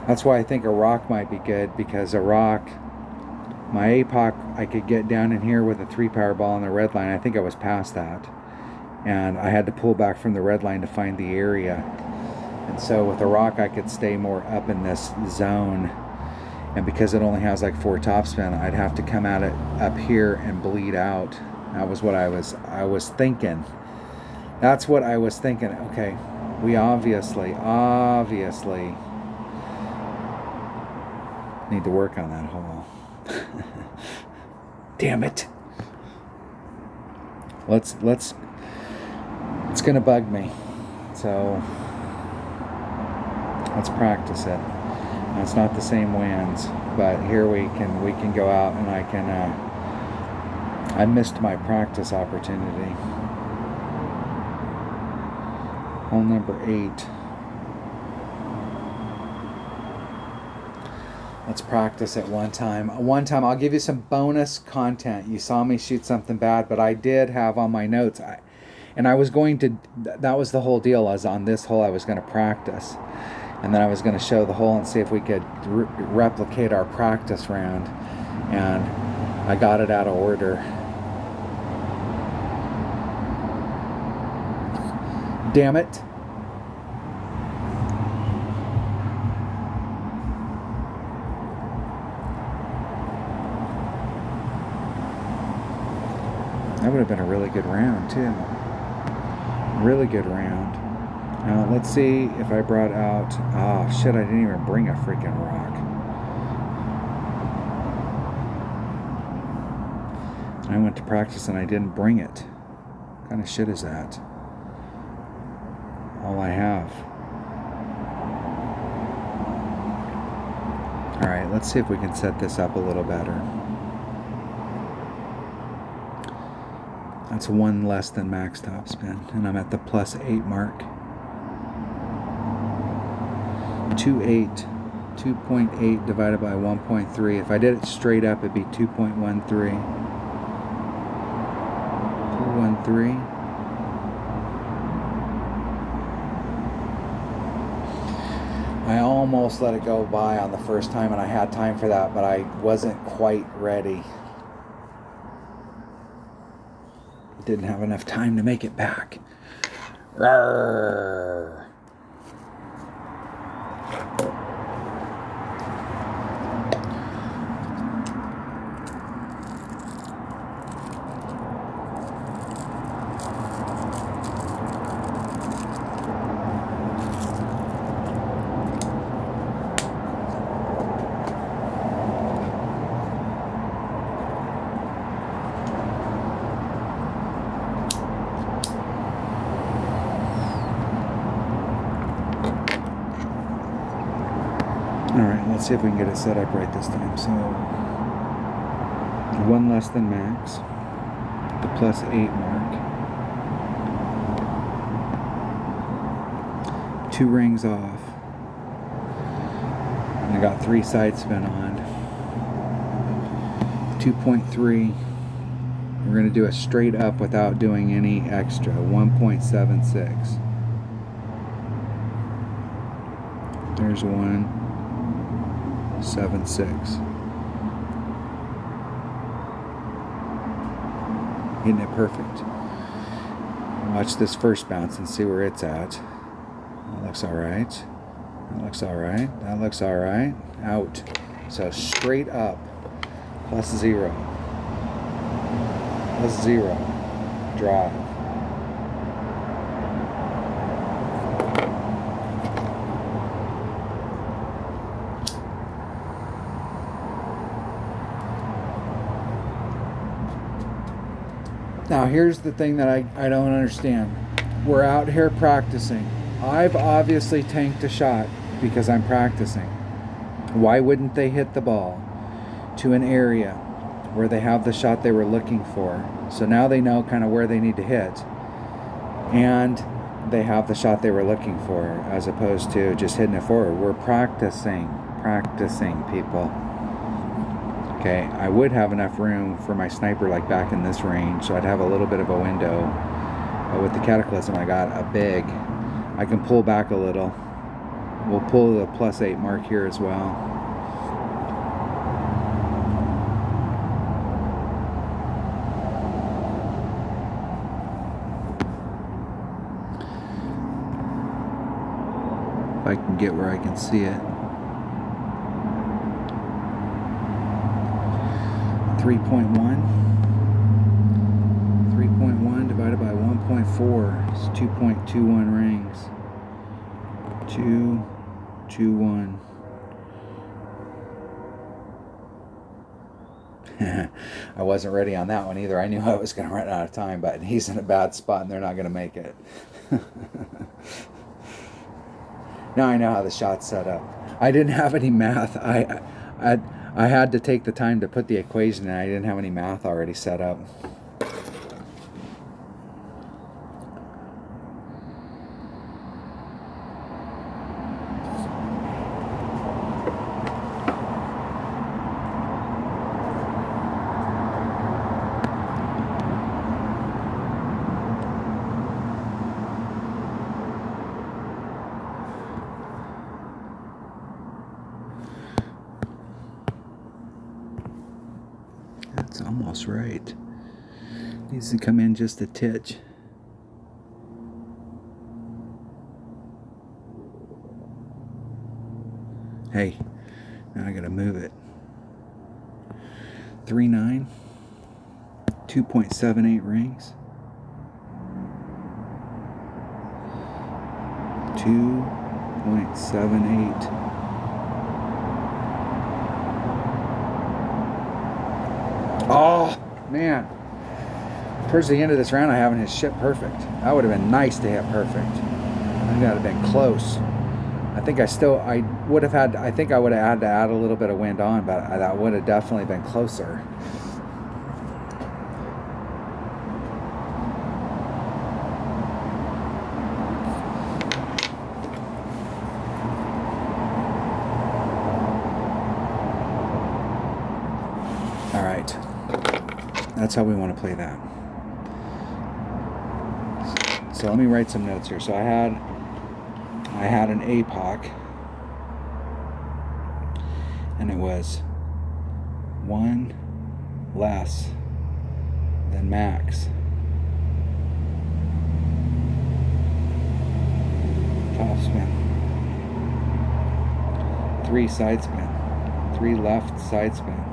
That's why I think a rock might be good, because a rock, my APOC, I could get down in here with a 3-power ball on the red line. I think I was past that, and I had to pull back from the red line to find the area. And so with a rock, I could stay more up in this zone. And because it only has like 4 topspin, I'd have to come at it up here and bleed out. That was what I was thinking. That's what I was thinking. Okay, we obviously need to work on that hole. Damn it. It's gonna bug me. So let's practice it. Now, it's not the same winds, but here we can go out, and I can I missed my practice opportunity. Hole number 8. Let's practice it one time. I'll give you some bonus content. You saw me shoot something bad, but I did have on my notes. That was the whole deal. As on this hole, I was going to practice. And then I was going to show the hole and see if we could replicate our practice round. And I got it out of order. Damn it. That would have been a really good round, too. Really good round. Now, let's see if I brought out... Oh, shit, I didn't even bring a freaking rock. I went to practice and I didn't bring it. What kind of shit is that? All I have. Alright, let's see if we can set this up a little better. That's 1 less than max topspin, and I'm at the +8 mark. 2.8 divided by 1.3. If I did it straight up, it'd be 2.13. 213. I almost let it go by on the first time, and I had time for that, but I wasn't quite ready. Didn't have enough time to make it back. Rawr. Alright, let's see if we can get it set up right this time. So, 1 less than max, the +8 mark, 2 rings off, and I got 3 side spin on, 2.3, we're going to do a straight up without doing any extra, 1.76, there's 1.76. hitting it perfect. Watch this first bounce and see where it's at. That looks all right. That looks all right. That looks all right. Out. So straight up, +0. +0. Drive. Now here's the thing that I don't understand. We're out here practicing. I've obviously tanked a shot because I'm practicing. Why wouldn't they hit the ball to an area where they have the shot they were looking for? So now they know kind of where they need to hit. And they have the shot they were looking for, as opposed to just hitting it forward. We're practicing people. Okay, I would have enough room for my sniper like back in this range, so I'd have a little bit of a window. But with the Cataclysm, I got a big. I can pull back a little. We'll pull the +8 mark here as well. If I can get where I can see it. 3.1. 3.1 divided by 1.4 is 2.21 rings. 221. I wasn't ready on that one either. I knew I was going to run out of time, but he's in a bad spot and they're not going to make it. Now I know how the shot's set up. I didn't have any math. I had to take the time to put the equation in. I didn't have any math already set up. That's almost right. Needs to come in just a titch. Hey, now I gotta move it. 3.9, 2.78 rings. 2.78. Oh, man. Towards the end of this round, I haven't hit shit perfect. That would have been nice to hit perfect. I think that would have been close. I think I would have had to add a little bit of wind on, but that would have definitely been closer. All right. That's how we want to play that. So let me write some notes here. So I had an APOC, and it was 1 less than max. Top spin. 3 side spin. 3 left side spin.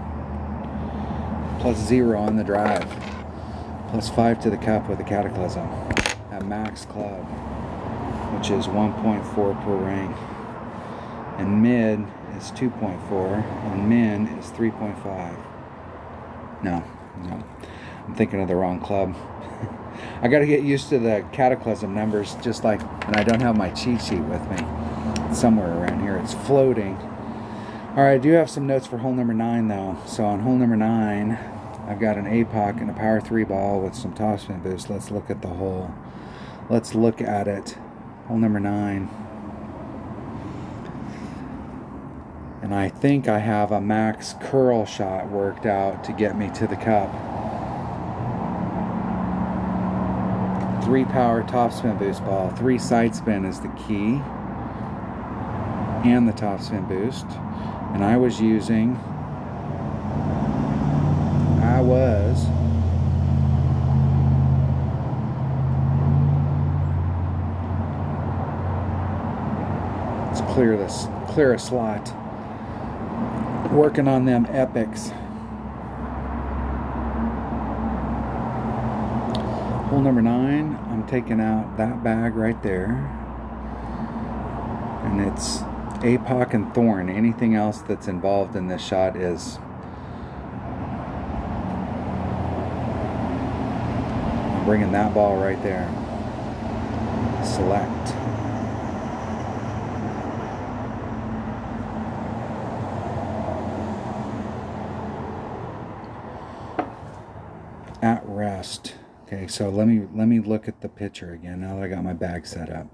+0 on the drive. +5 to the cup with the Cataclysm. At max club, which is 1.4 per ring. And mid is 2.4. And min is 3.5. No. I'm thinking of the wrong club. I got to get used to the Cataclysm numbers, just like, and I don't have my cheat sheet with me. It's somewhere around here. It's floating. All right, I do have some notes for hole number 9, though. So on hole number 9, I've got an APOC and a power 3 ball with some topspin boost. Let's look at the hole. Let's look at it. Hole number 9. And I think I have a max curl shot worked out to get me to the cup. 3 power topspin boost ball. 3 side spin is the key. And the topspin boost. And I was clear a slot. Working on them epics. Hole number 9, I'm taking out that bag right there. And it's APOC and Thorn. Anything else that's involved in this shot is... I'm bringing that ball right there. Select. At rest. Okay, so let me look at the picture again now that I got my bag set up.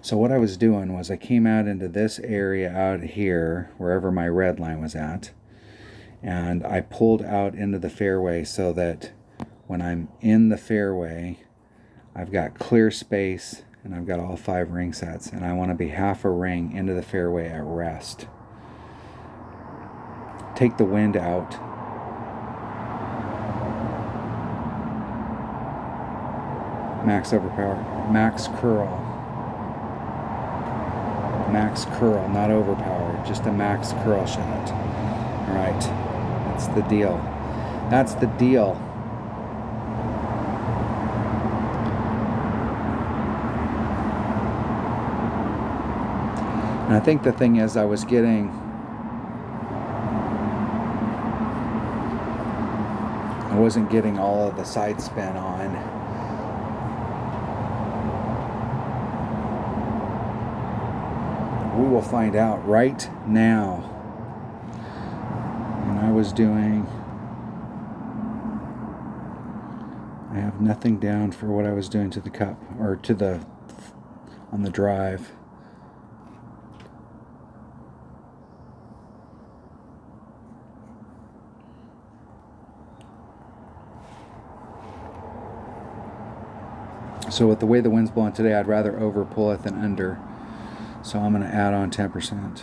So what I was doing was I came out into this area out here, wherever my red line was at, and I pulled out into the fairway so that when I'm in the fairway, I've got clear space and I've got all 5 ring sets, and I want to be half a ring into the fairway at rest. Take the wind out. Max overpower, max curl. Max curl, not overpower, just a max curl shot. All right, that's the deal. That's the deal. And I think the thing is, I wasn't getting all of the side spin on. We will find out right now. And I have nothing down for what I was doing to the cup, or on the drive. So with the way the wind's blowing today, I'd rather over pull it than under. So I'm going to add on 10%.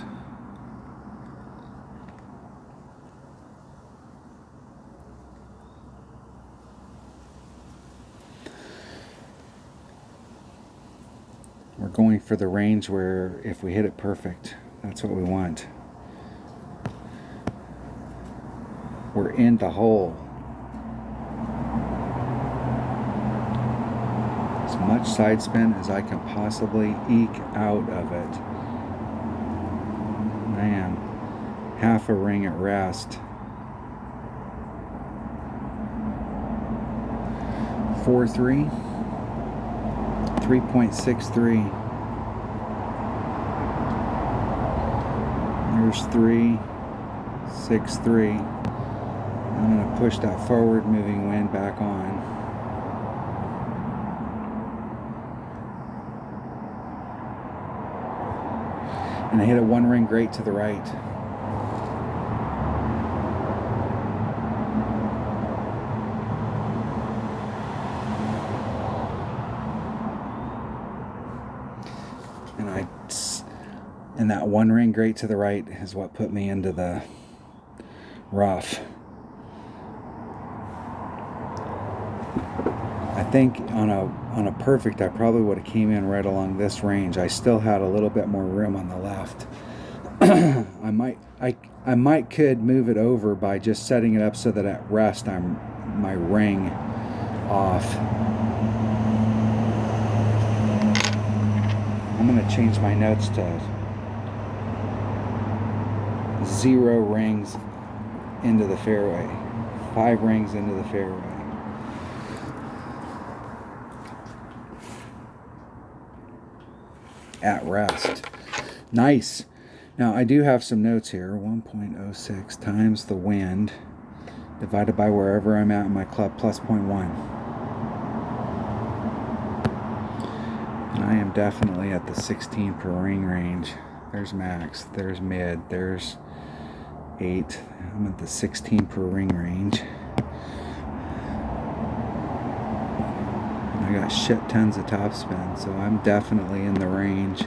We're going for the range where if we hit it perfect, that's what we want. We're in the hole. As much side spin as I can possibly eke out of it. Man, half a ring at rest. 4-3, 3.63. There's 3, 6-3. I'm going to push that forward moving wind back on. And I hit a 1 ring great to the right. And that 1 ring great to the right is what put me into the rough. I think on a perfect, I probably would have came in right along this range. I still had a little bit more room on the left. I might could move it over by just setting it up so that at rest I'm my ring off. I'm going to change my notes to 0 rings into the fairway, 5 rings into the fairway. At rest. Nice. Now I do have some notes here. 1.06 times the wind divided by wherever I'm at in my club plus 0.1. And I am definitely at the 16 per ring range. There's max, there's mid, there's 8. I'm at the 16 per ring range. I got shit tons of topspin, so I'm definitely in the range.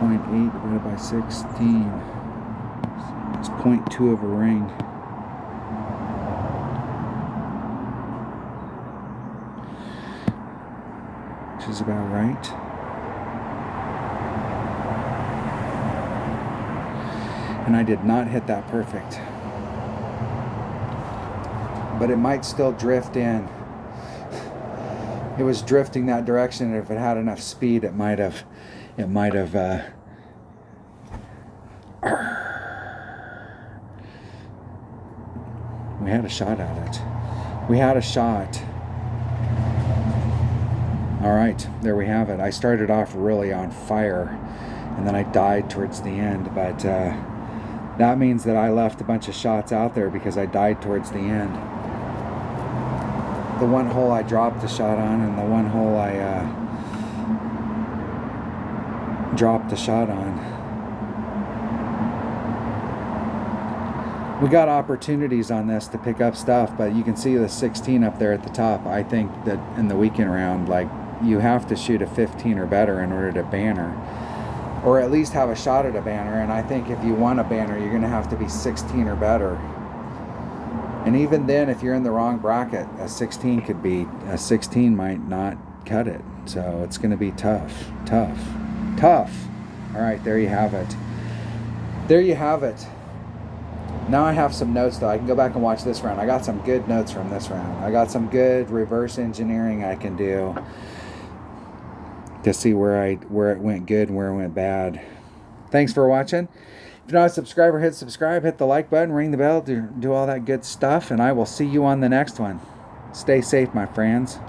.8 divided by 16. It's 0.2 of a ring. which is about right. And I did not hit that perfect. But it might still drift in. It was drifting that direction, and if it had enough speed, it might have we had a shot at it. We had a shot. All right, there we have it. I started off really on fire, and then I died towards the end, but that means that I left a bunch of shots out there because I died towards the end. The one hole I dropped a shot on, and the one hole I dropped a shot on. We got opportunities on this to pick up stuff, but you can see the 16 up there at the top. I think that in the weekend round, like, you have to shoot a 15 or better in order to banner, or at least have a shot at a banner. And I think if you want a banner, you're going to have to be 16 or better. And even then, if you're in the wrong bracket, a 16 might not cut it. So it's going to be tough. All right, there you have it. There you have it. Now I have some notes, though. I can go back and watch this round. I got some good notes from this round. I got some good reverse engineering I can do to see where it went good and where it went bad. Thanks for watching. If you're not a subscriber, hit subscribe, hit the like button, ring the bell, do all that good stuff, and I will see you on the next one. Stay safe, my friends.